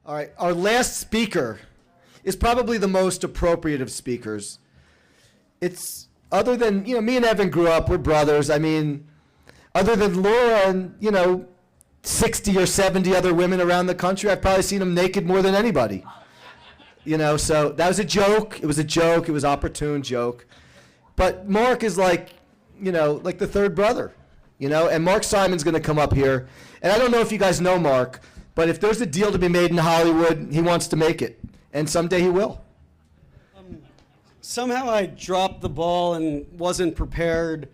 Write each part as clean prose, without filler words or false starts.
All right, our last speaker is probably the most appropriate of speakers. It's other than, me and Evan grew up, we're brothers. I mean, other than Laura and, 60 or 70 other women around the country, I've probably seen them naked more than anybody. So that was a joke. It was a joke. It was an opportune joke. But Mark is like the third brother, and Mark Simon's going to come up here. And I don't know if you guys know Mark, but if there's a deal to be made in Hollywood, he wants to make it. And someday he will. Somehow I dropped the ball and wasn't prepared.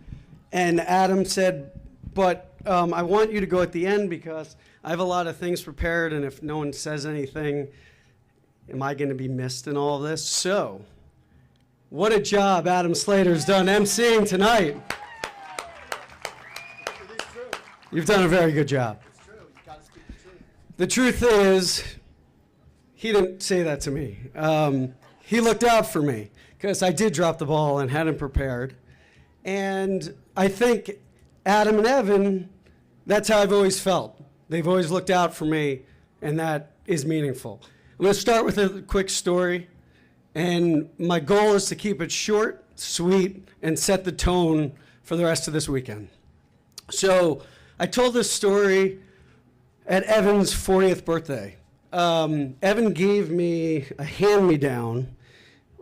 And Adam said, but I want you to go at the end because I have a lot of things prepared. And if no one says anything, am I going to be missed in all of this? So what a job Adam Slater's done emceeing tonight. You've done a very good job. It's true. You got to speak the truth. The truth is, he didn't say that to me. He looked out for me because I did drop the ball and hadn't prepared. And I think Adam and Evan, that's how I've always felt. They've always looked out for me, and that is meaningful. I'm going to start with a quick story. And my goal is to keep it short, sweet, and set the tone for the rest of this weekend. So I told this story at Evan's 40th birthday. Evan gave me a hand-me-down,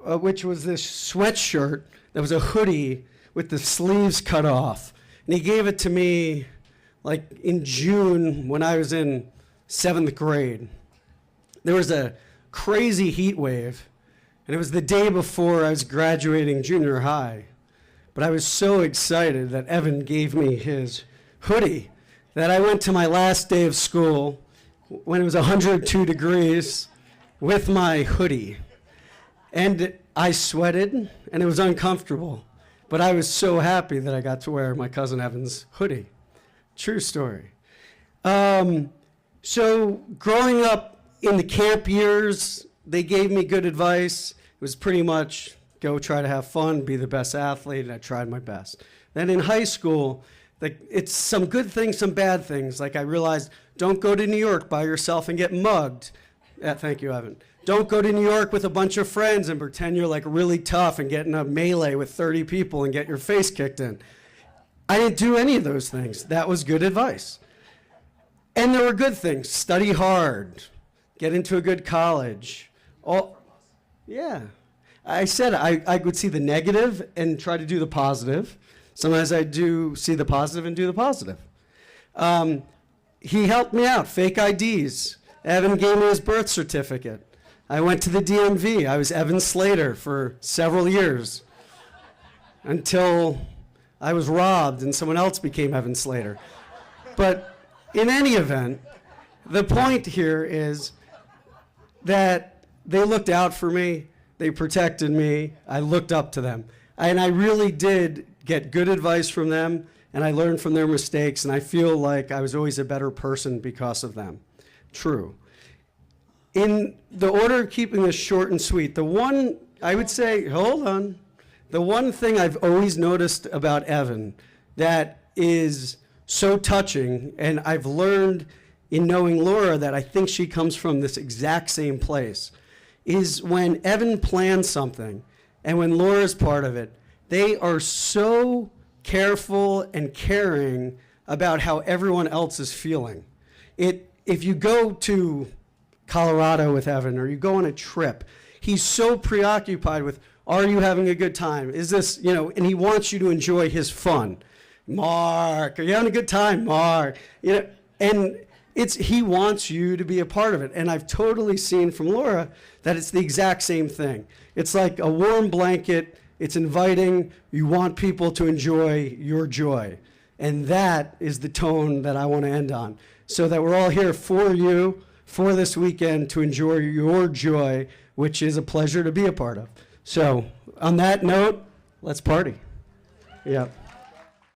which was this sweatshirt that was a hoodie with the sleeves cut off. And he gave it to me like in June when I was in 7th grade. There was a crazy heat wave. And it was the day before I was graduating junior high. But I was so excited that Evan gave me his hoodie that I went to my last day of school when it was 102 degrees with my hoodie. And I sweated, and it was uncomfortable. But I was so happy that I got to wear my cousin Evan's hoodie. True story. So growing up in the camp years, they gave me good advice. It was pretty much go try to have fun, be the best athlete, and I tried my best. Then in high school, it's some good things, some bad things. Like I realized, don't go to New York by yourself and get mugged. Thank you, Evan. Don't go to New York with a bunch of friends and pretend you're like really tough and get in a melee with 30 people and get your face kicked in. I didn't do any of those things. That was good advice. And there were good things. Study hard. Get into a good college. Yeah. I said I would see the negative and try to do the positive. Sometimes I do see the positive and do the positive. He helped me out, fake IDs. Evan gave me his birth certificate. I went to the DMV. I was Evan Slater for several years until I was robbed and someone else became Evan Slater. But in any event, the point here is that they looked out for me, they protected me, I looked up to them. And I really did get good advice from them, and I learned from their mistakes, and I feel like I was always a better person because of them. True. In the order of keeping this short and sweet, the one, I would say, hold on, the one thing I've always noticed about Evan that is so touching, and I've learned in knowing Laura that I think she comes from this exact same place, is when Evan plans something and when Laura's part of it, they are so careful and caring about how everyone else is feeling. If you go to Colorado with Evan or you go on a trip, he's so preoccupied with, are you having a good time? Is this, and he wants you to enjoy his fun. Mark, are you having a good time, Mark? And he wants you to be a part of it. And I've totally seen from Laura that it's the exact same thing. It's like a warm blanket. It's inviting. You want people to enjoy your joy. And that is the tone that I want to end on. So that we're all here for you, for this weekend, to enjoy your joy, which is a pleasure to be a part of. So on that note, let's party. Yeah.